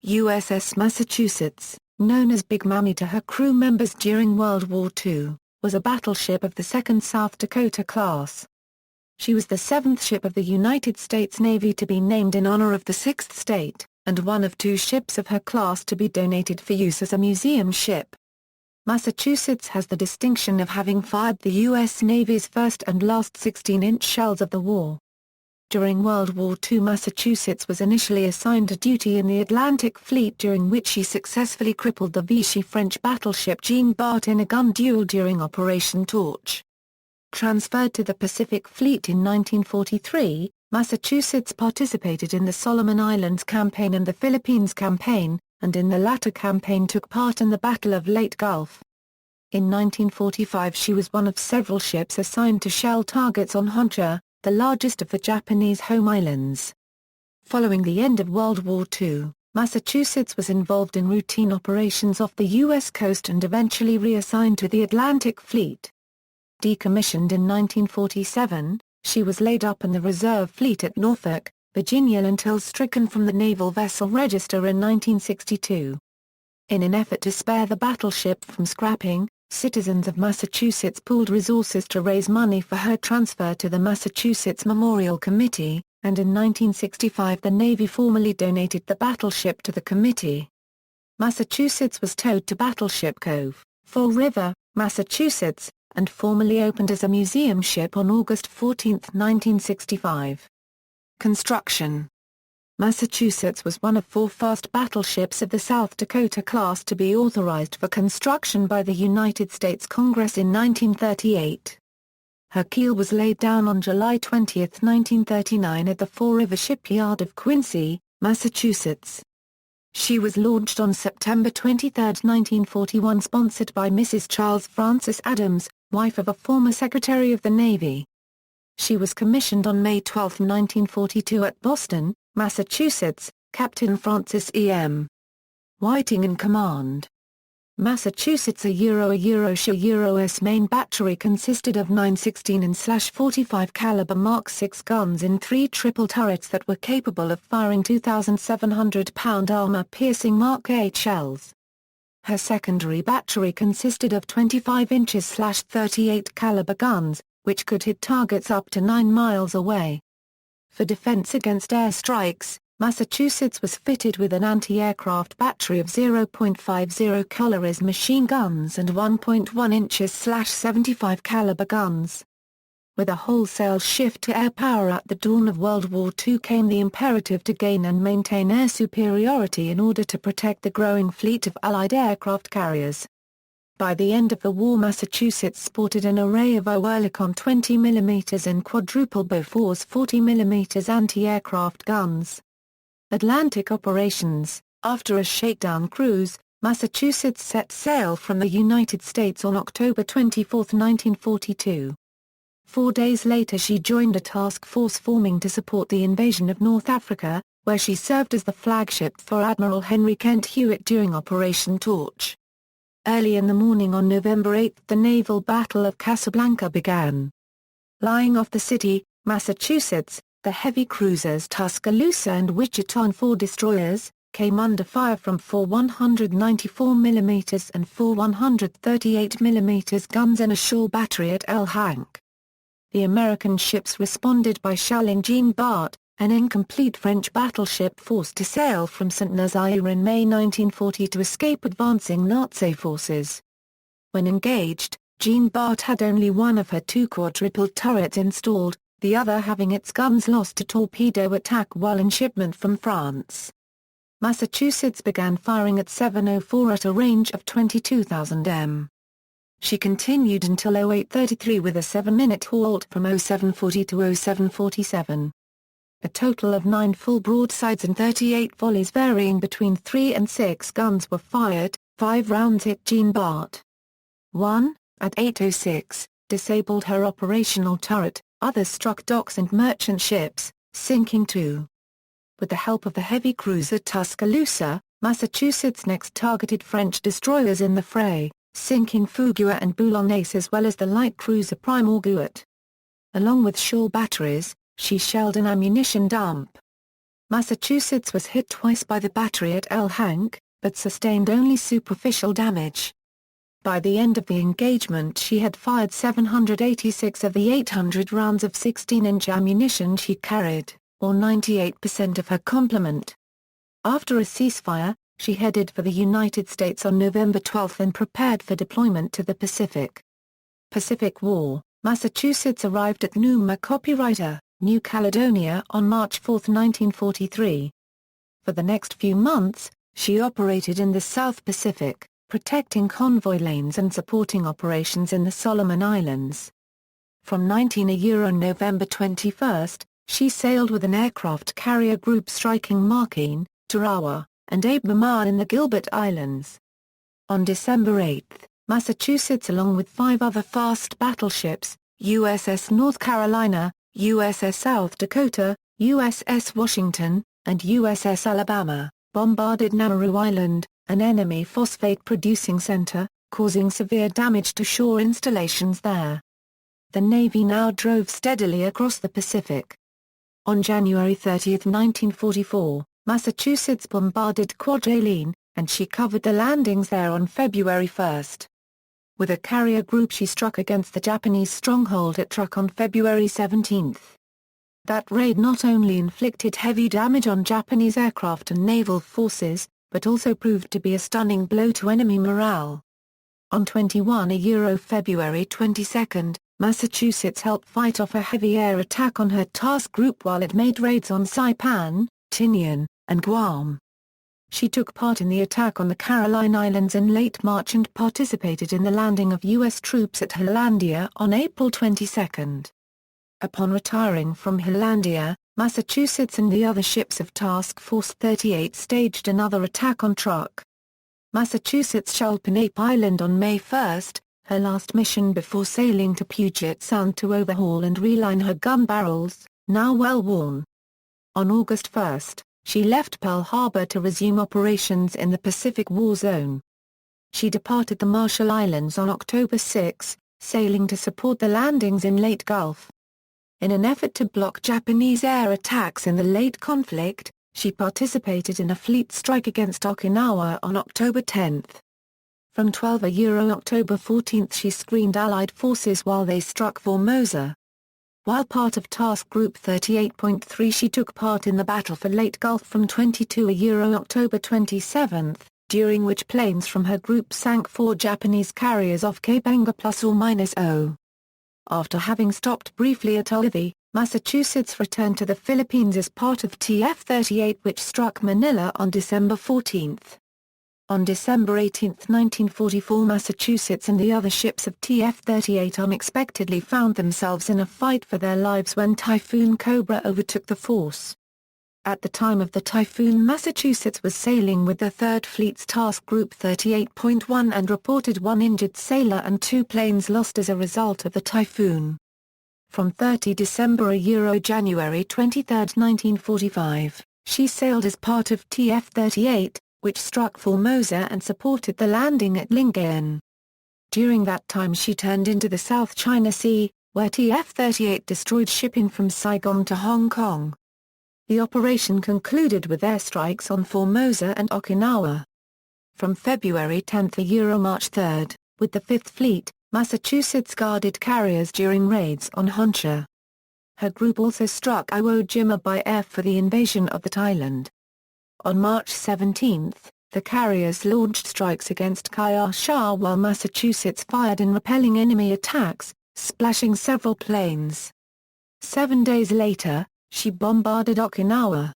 USS Massachusetts, known as Big Mammy to her crew members during World War II, was a battleship of the second South Dakota class. She was the seventh ship of the United States Navy to be named in honor of the sixth state, and one of two ships of her class to be donated for use as a museum ship. Massachusetts has the distinction of having fired the U.S. Navy's first and last 16-inch shells of the war. During World War II, Massachusetts was initially assigned to duty in the Atlantic Fleet, during which she successfully crippled the Vichy French battleship Jean Bart in a gun duel during Operation Torch. Transferred to the Pacific Fleet in 1943, Massachusetts participated in the Solomon Islands Campaign and the Philippines Campaign, and in the latter campaign took part in the Battle of Leyte Gulf. In 1945 she was one of several ships assigned to shell targets on Honshū, the largest of the Japanese home islands. Following the end of World War II, Massachusetts was involved in routine operations off the U.S. coast and eventually reassigned to the Atlantic Fleet. Decommissioned in 1947, she was laid up in the reserve fleet at Norfolk, Virginia until stricken from the Naval Vessel Register in 1962. In an effort to spare the battleship from scrapping, citizens of Massachusetts pooled resources to raise money for her transfer to the Massachusetts Memorial Committee, and in 1965 the Navy formally donated the battleship to the committee. Massachusetts was towed to Battleship Cove, Fall River, Massachusetts, and formally opened as a museum ship on August 14, 1965. Construction. Massachusetts was one of four fast battleships of the South Dakota class to be authorized for construction by the United States Congress in 1938. Her keel was laid down on July 20, 1939 at the Fall River Shipyard of Quincy, Massachusetts. She was launched on September 23, 1941, sponsored by Mrs. Charles Francis Adams, wife of a former Secretary of the Navy. She was commissioned on May 12, 1942 at Boston, Massachusetts, Captain Francis E.M. Whiting in command. Massachusetts Euro-S main battery consisted of 9 16 and .45 caliber Mark 6 guns in 3 triple turrets that were capable of firing 2,700-pound armor-piercing Mark 8 shells. Her secondary battery consisted of 25 inches .38 caliber guns, which could hit targets up to 9 miles away. For defense against airstrikes, Massachusetts was fitted with an anti-aircraft battery of 0.50 caliber machine guns and 1.1 inches .75 caliber guns. With a wholesale shift to air power at the dawn of World War II came the imperative to gain and maintain air superiority in order to protect the growing fleet of Allied aircraft carriers. By the end of the war, Massachusetts sported an array of Oerlikon 20mm and quadruple Bofors 40mm anti-aircraft guns. Atlantic operations. After a shakedown cruise, Massachusetts set sail from the United States on October 24, 1942. 4 days later she joined a task force forming to support the invasion of North Africa, where she served as the flagship for Admiral Henry Kent Hewitt during Operation Torch. Early in the morning on November 8 the naval Battle of Casablanca began. Lying off the city, Massachusetts, the heavy cruisers Tuscaloosa and Wichita and 4 destroyers, came under fire from 4 194mm and 4 138mm guns and a shore battery at El Hank. The American ships responded by shelling Jean Bart, an incomplete French battleship forced to sail from Saint-Nazaire in May 1940 to escape advancing Nazi forces. When engaged, Jean Bart had only one of her 2 quadruple turrets installed, the other having its guns lost to torpedo attack while in shipment from France. Massachusetts began firing at 7:04 at a range of 22,000 m. She continued until 08:33 with a 7-minute halt from 07:40 to 07:47. A total of 9 full broadsides and 38 volleys varying between 3 and 6 guns were fired. 5 rounds hit Jean Bart. 1, at 8:06, disabled her operational turret, others struck docks and merchant ships, sinking 2. With the help of the heavy cruiser Tuscaloosa, Massachusetts next targeted French destroyers in the fray, sinking Fougueux and Boulonnais as well as the light cruiser Prime Auguste. Along with shore batteries, she shelled an ammunition dump. Massachusetts was hit twice by the battery at El Hank, but sustained only superficial damage. By the end of the engagement she had fired 786 of the 800 rounds of 16-inch ammunition she carried, or 98% of her complement. After a ceasefire, she headed for the United States on November 12 and prepared for deployment to the Pacific. Pacific War, Massachusetts arrived at Numa Copyrighter, New Caledonia on March 4, 1943. For the next few months, she operated in the South Pacific, protecting convoy lanes and supporting operations in the Solomon Islands. From November 21, she sailed with an aircraft carrier group striking Marquine, Tarawa, and Abe Mamar in the Gilbert Islands. On December 8, Massachusetts along with 5 other fast battleships, USS North Carolina, USS South Dakota, USS Washington, and USS Alabama, bombarded Nauru Island, an enemy phosphate-producing center, causing severe damage to shore installations there. The Navy now drove steadily across the Pacific. On January 30, 1944, Massachusetts bombarded Kwajalein, and she covered the landings there on February 1. With a carrier group she struck against the Japanese stronghold at Truk on February 17. That raid not only inflicted heavy damage on Japanese aircraft and naval forces, but also proved to be a stunning blow to enemy morale. On February 22, Massachusetts helped fight off a heavy air attack on her task group while it made raids on Saipan, Tinian, and Guam. She took part in the attack on the Caroline Islands in late March and participated in the landing of U.S. troops at Hollandia on April 22. Upon retiring from Hollandia, Massachusetts and the other ships of Task Force 38 staged another attack on Truk. Massachusetts shelled Penape Island on May 1, her last mission before sailing to Puget Sound to overhaul and reline her gun barrels, now well worn. On August 1, she left Pearl Harbor to resume operations in the Pacific War Zone. She departed the Marshall Islands on October 6, sailing to support the landings in Leyte Gulf. In an effort to block Japanese air attacks in the Leyte conflict, she participated in a fleet strike against Okinawa on October 10. From October 14 she screened Allied forces while they struck Formosa. While part of Task Group 38.3 she took part in the Battle for Leyte Gulf from October 27, during which planes from her group sank 4 Japanese carriers off Cape Anga ±0. After having stopped briefly at Oithi, Massachusetts returned to the Philippines as part of TF-38 which struck Manila on December 14. On December 18, 1944 Massachusetts and the other ships of TF-38 unexpectedly found themselves in a fight for their lives when Typhoon Cobra overtook the force. At the time of the typhoon Massachusetts was sailing with the 3rd Fleet's Task Group 38.1 and reported 1 injured sailor and 2 planes lost as a result of the typhoon. From 30 December January 23, 1945, she sailed as part of TF-38, which struck Formosa and supported the landing at Lingayen. During that time she turned into the South China Sea, where TF-38 destroyed shipping from Saigon to Hong Kong. The operation concluded with airstrikes on Formosa and Okinawa. From February 10 March 3, with the 5th Fleet, Massachusetts guarded carriers during raids on Honshū. Her group also struck Iwo Jima by air for the invasion of that island. On March 17, the carriers launched strikes against Kaiasha while Massachusetts fired in repelling enemy attacks, splashing several planes. 7 days later, she bombarded Okinawa.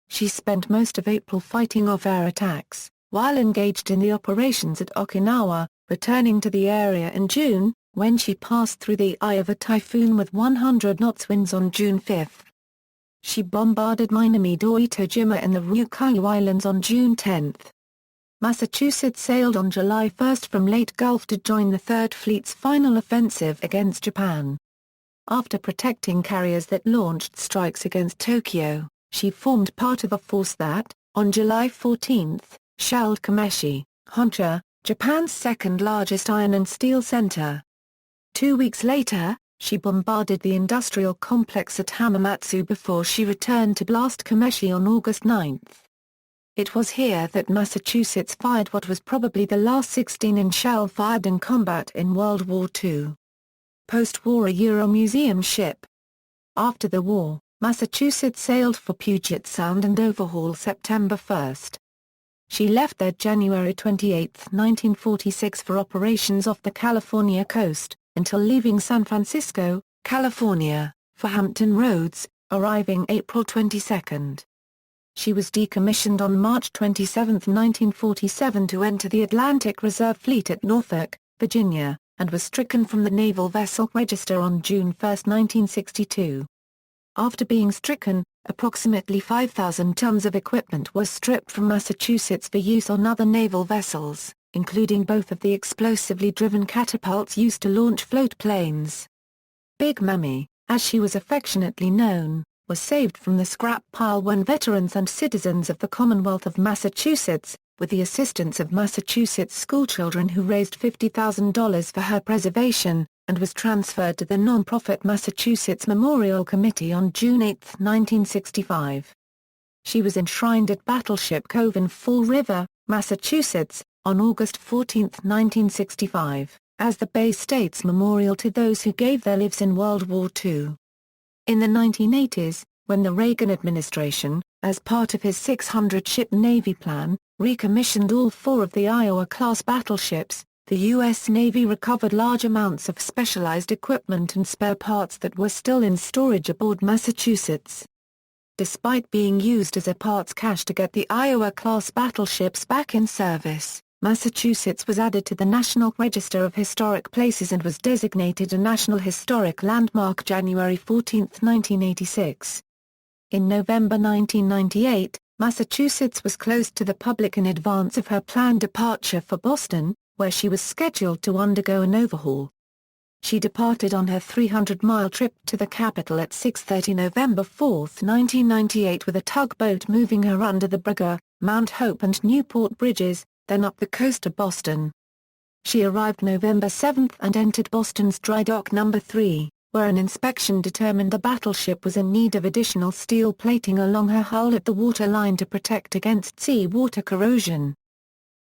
She spent most of April fighting off air attacks, while engaged in the operations at Okinawa, returning to the area in June, when she passed through the eye of a typhoon with 100 knots winds on June 5. She bombarded Minami-Doito Jima in the Ryukyu Islands on June 10. Massachusetts sailed on July 1 from Leyte Gulf to join the 3rd Fleet's final offensive against Japan. After protecting carriers that launched strikes against Tokyo, she formed part of a force that, on July 14, shelled Komeshi, Honshū, Japan's 2nd largest iron and steel center. 2 weeks later, She bombarded the industrial complex at Hamamatsu before she returned to blast Komeshi on August 9. It was here that Massachusetts fired what was probably the last 16-inch shell fired in combat in World War II. Post-war a Euro-museum ship. After the war, Massachusetts sailed for Puget Sound and overhaul September 1. She left there January 28, 1946 for operations off the California coast, until leaving San Francisco, California, for Hampton Roads, arriving April 22. She was decommissioned on March 27, 1947 to enter the Atlantic Reserve Fleet at Norfolk, Virginia, and was stricken from the Naval Vessel Register on June 1, 1962. After being stricken, approximately 5,000 tons of equipment was stripped from Massachusetts for use on other naval vessels, including both of the explosively driven catapults used to launch float planes. Big Mammy, as she was affectionately known, was saved from the scrap pile when veterans and citizens of the Commonwealth of Massachusetts, with the assistance of Massachusetts schoolchildren who raised $50,000 for her preservation, and was transferred to the non-profit Massachusetts Memorial Committee on June 8, 1965. She was enshrined at Battleship Cove in Fall River, Massachusetts, on August 14, 1965, as the Bay State's memorial to those who gave their lives in World War II. In the 1980s, when the Reagan administration, as part of his 600-ship Navy plan, recommissioned all 4 of the Iowa-class battleships, the U.S. Navy recovered large amounts of specialized equipment and spare parts that were still in storage aboard Massachusetts. Despite being used as a parts cache to get the Iowa-class battleships back in service, Massachusetts was added to the National Register of Historic Places and was designated a National Historic Landmark January 14, 1986. In November 1998, Massachusetts was closed to the public in advance of her planned departure for Boston, where she was scheduled to undergo an overhaul. She departed on her 300-mile trip to the capital at 6:30 November 4, 1998 with a tugboat moving her under the Brugger, Mount Hope and Newport bridges, then up the coast to Boston. She arrived November 7 and entered Boston's Dry Dock No. 3, where an inspection determined the battleship was in need of additional steel plating along her hull at the waterline to protect against sea-water corrosion.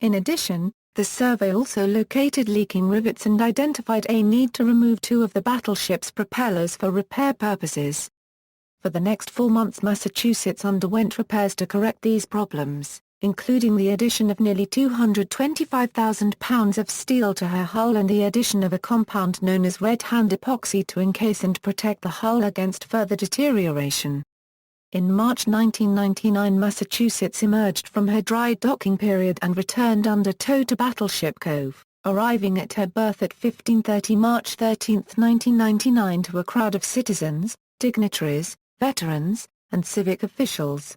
In addition, the survey also located leaking rivets and identified a need to remove 2 of the battleship's propellers for repair purposes. For the next 4 months Massachusetts underwent repairs to correct these problems, including the addition of nearly 225,000 pounds of steel to her hull and the addition of a compound known as red hand epoxy to encase and protect the hull against further deterioration. In March 1999 Massachusetts emerged from her dry docking period and returned under tow to Battleship Cove, arriving at her berth at 15:30 March 13, 1999 to a crowd of citizens, dignitaries, veterans, and civic officials.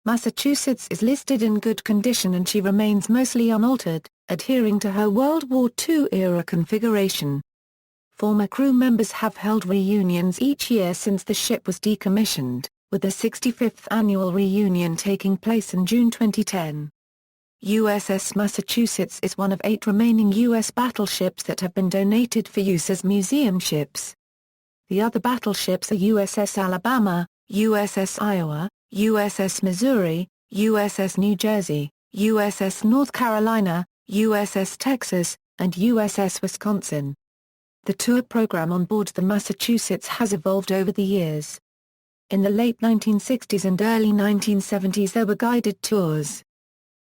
Massachusetts is listed in good condition and she remains mostly unaltered, adhering to her World War II-era configuration. Former crew members have held reunions each year since the ship was decommissioned, with the 65th annual reunion taking place in June 2010. USS Massachusetts is one of 8 remaining U.S. battleships that have been donated for use as museum ships. The other battleships are USS Alabama, USS Iowa, USS Missouri, USS New Jersey, USS North Carolina, USS Texas, and USS Wisconsin. The tour program on board the Massachusetts has evolved over the years. In the late 1960s and early 1970s there were guided tours.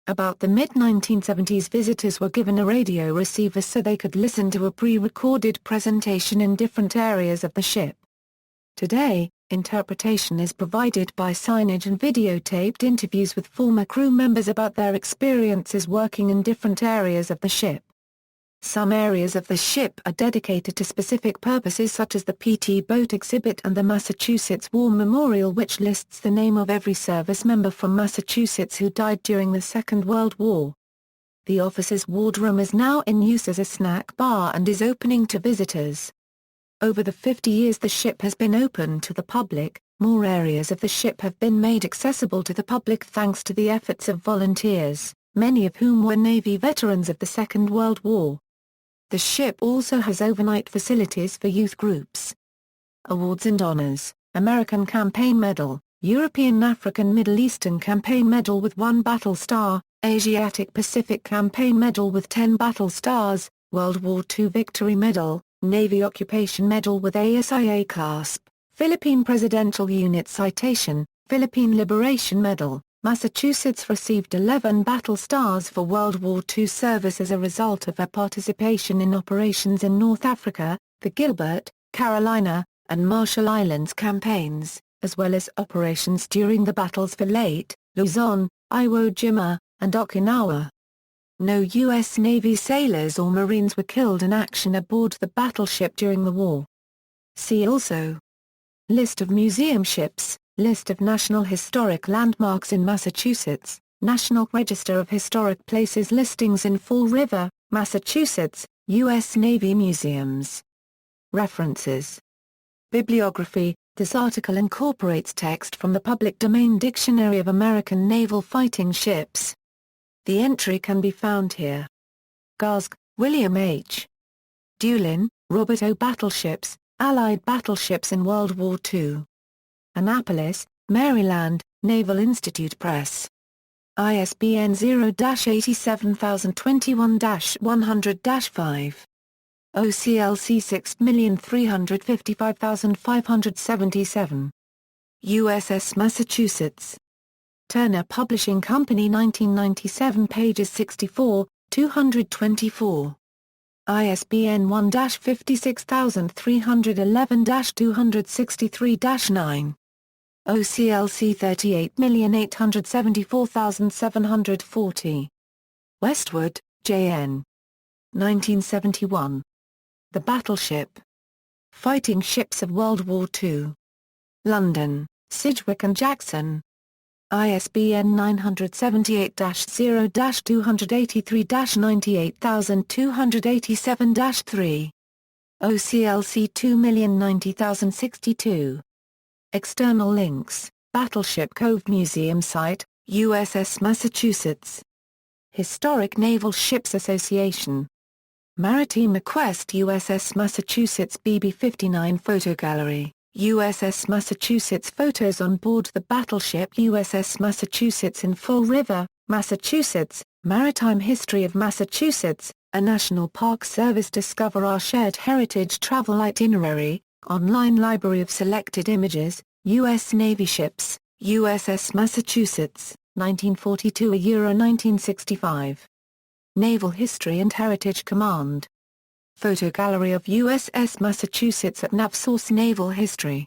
About the mid-1970s visitors were given a radio receiver so they could listen to a pre-recorded presentation in different areas of the ship. Today, interpretation is provided by signage and videotaped interviews with former crew members about their experiences working in different areas of the ship. Some areas of the ship are dedicated to specific purposes such as the PT Boat Exhibit and the Massachusetts War Memorial, which lists the name of every service member from Massachusetts who died during the Second World War. The officers' wardroom is now in use as a snack bar and is opening to visitors. Over the 50 years the ship has been open to the public, more areas of the ship have been made accessible to the public thanks to the efforts of volunteers, many of whom were Navy veterans of the Second World War. The ship also has overnight facilities for youth groups, Awards and Honors: American Campaign Medal, European African Middle Eastern Campaign Medal with 1 battle star, Asiatic Pacific Campaign Medal with 10 battle stars, World War II Victory Medal, Navy Occupation Medal with ASIA clasp, Philippine Presidential Unit Citation, Philippine Liberation Medal. Massachusetts received 11 battle stars for World War II service as a result of her participation in operations in North Africa, the Gilbert, Carolina, and Marshall Islands campaigns, as well as operations during the battles for Leyte, Luzon, Iwo Jima, and Okinawa. No U.S. Navy sailors or Marines were killed in action aboard the battleship during the war. See also: List of museum ships, List of National Historic Landmarks in Massachusetts, National Register of Historic Places listings in Fall River, Massachusetts, U.S. Navy Museums. References. Bibliography: This article incorporates text from the Public Domain Dictionary of American Naval Fighting Ships. The entry can be found here. Garsg, William H. Dulin, Robert O. Battleships, Allied Battleships in World War II. Annapolis, Maryland, Naval Institute Press. ISBN 0-87021-100-5. OCLC 6355577. USS Massachusetts. Turner Publishing Company 1997 pages 64, 224. ISBN 1-56311-263-9. OCLC 38874740. Westwood, J.N. 1971. The Battleship. Fighting Ships of World War II. London, Sidgwick and Jackson. ISBN 978-0-283-98287-3. OCLC 2090062. External links: Battleship Cove Museum Site, USS Massachusetts. Historic Naval Ships Association. Maritime Quest USS Massachusetts BB-59 Photo Gallery, USS Massachusetts. Photos on board the battleship USS Massachusetts in Fall River, Massachusetts. Maritime History of Massachusetts, a National Park Service Discover Our Shared Heritage Travel Itinerary, online library of selected images, U.S. Navy ships, USS Massachusetts, 1942–1965. Naval History and Heritage Command. Photo gallery of USS Massachusetts at NavSource Naval History.